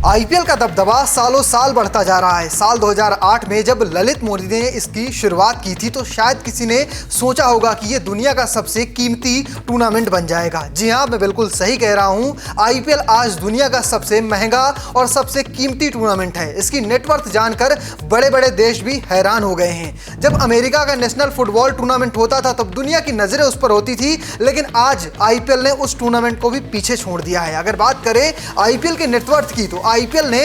IPL का दबदबा सालों साल बढ़ता जा रहा है। साल 2008 में जब ललित मोदी ने इसकी शुरुआत की थी तो शायद किसी ने सोचा होगा कि ये दुनिया का सबसे कीमती टूर्नामेंट बन जाएगा। जी हाँ, मैं बिल्कुल सही कह रहा हूँ। आईपीएल आज दुनिया का सबसे महंगा और सबसे कीमती टूर्नामेंट है। इसकी नेटवर्थ जानकर बड़े बड़े देश भी हैरान हो गए हैं। जब अमेरिका का नेशनल फुटबॉल टूर्नामेंट होता था तब दुनिया की नजरें उस पर होती थी, लेकिन आज आईपीएल ने उस टूर्नामेंट को भी पीछे छोड़ दिया है। अगर बात करें आईपीएल के नेटवर्थ की तो आईपीएल ने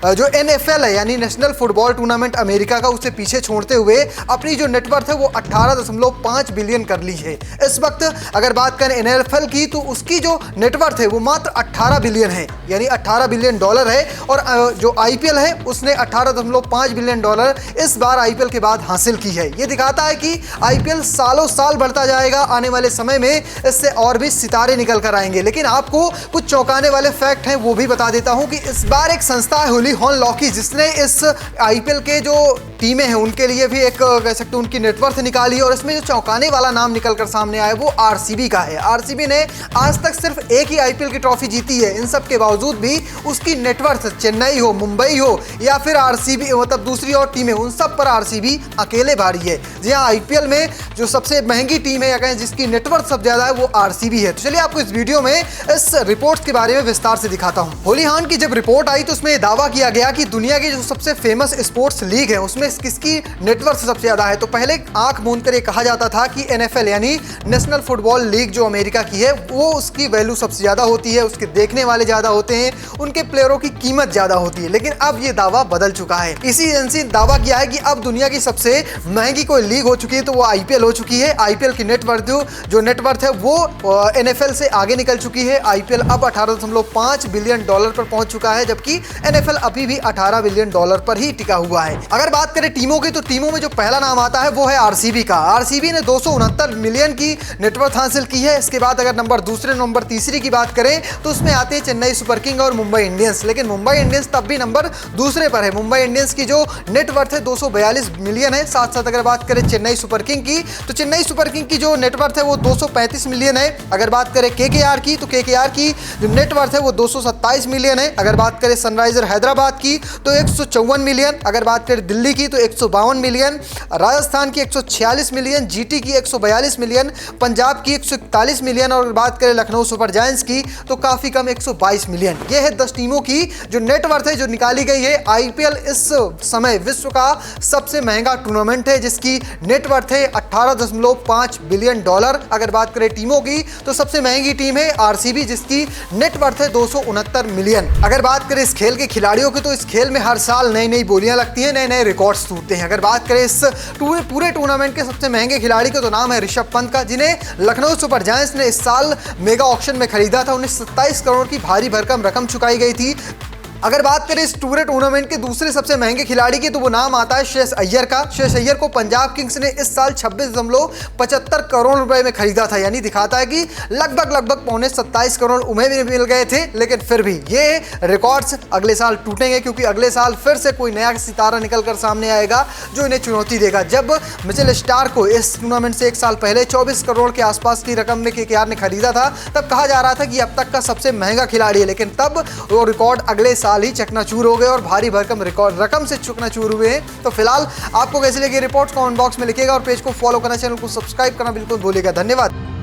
जो एनएफएल है यानी नेशनल फुटबॉल टूर्नामेंट अमेरिका का, उसे पीछे छोड़ते हुए अपनी जो नेटवर्थ है वो 18.5 बिलियन कर ली है। इस वक्त अगर बात करें एनएफएल की तो उसकी जो नेटवर्थ है वो मात्र 18 बिलियन है, यानी 18 बिलियन डॉलर है। और जो आईपीएल है उसने 18.5 बिलियन डॉलर इस बार आईपीएल के बाद हासिल की है। ये दिखाता है कि आईपीएल सालों साल बढ़ता जाएगा। आने वाले समय में इससे और भी सितारे निकल कर आएंगे। लेकिन आपको कुछ चौंकाने वाले फैक्ट हैं वो भी बता देता हूं कि इस बार एक संस्था है हुली हॉर्न लॉकी, जिसने इस आईपीएल के जो टीमें हैं उनके लिए भी एक कह सकते हैं उनकी नेटवर्थ निकाली। और इसमें जो चौंकाने वाला नाम निकल कर सामने आया वो आरसीबी का है। आरसीबी ने आज तक सिर्फ एक ही आईपीएल की ट्रॉफी जीती है। इन सब के बावजूद भी उसकी नेटवर्थ चेन्नई हो, मुंबई हो या फिर आरसीबी मतलब दूसरी और टीमें, उन सब पर आरसीबी अकेले भारी है। जी हाँ, आईपीएल में जो सबसे महंगी टीम है या कहें जिसकी नेटवर्थ सबसे ज्यादा है वो आरसीबी है। तो चलिए आपको इस वीडियो में इस रिपोर्ट्स के बारे में विस्तार से दिखाता हूं। हुली हॉर्न की जब रिपोर्ट आई तो उसमें दावा किया गया कि दुनिया की जो सबसे फेमस स्पोर्ट्स लीग है उसमें किसकी नेटवर्थ सबसे ज्यादा है। तो पहले आंख मूंद कर ये कहा जाता था कि एनएफएल यानी नेशनल फुटबॉल लीग जो अमेरिका की है वो उसकी वैल्यू सबसे ज्यादा होती है, उसके देखने वाले ज्यादा होते हैं, उनके प्लेयरों की कीमत ज्यादा होती है। लेकिन अब ये दावा बदल चुका है। इसी एजेंसी ने दावा किया है कि अब दुनिया की सबसे महंगी कोई लीग हो चुकी है तो वो आईपीएल हो चुकी है। आईपीएल की नेटवर्थ जो नेटवर्थ है वो एनएफएल से आगे निकल चुकी है। आईपीएल अब 18.5 बिलियन डॉलर पर पहुंच चुका है, जबकि एनएफएल अभी भी 18 बिलियन डॉलर पर ही टिका हुआ है। अगर बात करें टीमों की तो टीमों में जो पहला नाम आता है वो है आरसीबी का। आरसीबी ने 269 मिलियन की नेटवर्थ हासिल की है। इसके बाद अगर दूसरे नंबर तीसरी की बात करें तो उसमें आते हैं चेन्नई सुपर किंग और मुंबई इंडियंस। लेकिन मुंबई इंडियंस तब भी नंबर दूसरे पर है। मुंबई इंडियंस की जो नेटवर्थ है 242 मिलियन है। साथ साथ अगर बात करें चेन्नई सुपर किंग की तो चेन्नई सुपर किंग की जो नेटवर्थ है वो 235 मिलियन है। अगर बात करें केकेआर की तो केकेआर की जो नेटवर्थ है वो 227 मिलियन है। अगर बात करें सनराइजर हैदराबाद की तो 154 मिलियन। अगर बात करें दिल्ली की तो 152 मिलियन, राजस्थान की 146 मिलियन, जीटी की 142 मिलियन, पंजाब की 141 मिलियन और बात करें लखनऊ सुपर जायंट्स की तो काफी कम 122 मिलियन। यह है 10 टीमों की जो नेटवर्थ है जो निकाली गई है। आईपीएल इस समय विश्व का सबसे महंगा टूर्नामेंट है जिसकी नेटवर्थ है 18.5 बिलियन डॉलर। अगर बात करें टीमों की तो सबसे महंगी टीम है आरसीबी जिसकी नेटवर्थ है 269 मिलियन। अगर बात करें इस खेल के खिलाड़ियों की तो इस खेल में हर साल नई नई बोलियां लगती हैं, नए नए रिकॉर्ड्स टूटते हैं। अगर बात करें इस पूरे टूर्नामेंट के सबसे महंगे खिलाड़ी का तो नाम है ऋषभ पंत का, जिन्हें लखनऊ सुपर जायंट्स ने इस साल मेगा ऑक्शन में खरीदा था। उन्हें 27 करोड़ की भारी भरकम रकम चुकाई गई थी। अगर बात करें इस पूरे टूर्नामेंट के दूसरे सबसे महंगे खिलाड़ी की तो वो नाम आता है श्रेयस अय्यर का। श्रेयस अय्यर को पंजाब किंग्स ने इस साल 26.75 करोड़ रुपए में खरीदा था। यानी दिखाता है कि लगभग 27 करोड़ उन्हें भी मिल गए थे। लेकिन फिर भी ये रिकॉर्ड्स अगले साल टूटेंगे क्योंकि अगले साल फिर से कोई नया सितारा निकल कर सामने आएगा जो इन्हें चुनौती देगा। जब मिचेल स्टार्क को इस टूर्नामेंट से एक साल पहले 24 करोड़ के आसपास की रकम में केकेआर ने खरीदा था तब कहा जा रहा था कि अब तक का सबसे महंगा खिलाड़ी है। लेकिन तब वो रिकॉर्ड अगले साल ही चकनाचूर हो गए और भारी भरकम रिकॉर्ड रकम से चकनाचूर हुए हैं। तो फिलहाल आपको कैसे लगी रिपोर्ट कमेंट बॉक्स में लिखिएगा और पेज को फॉलो करना, चैनल को सब्सक्राइब करना बिल्कुल भूलिएगा। धन्यवाद।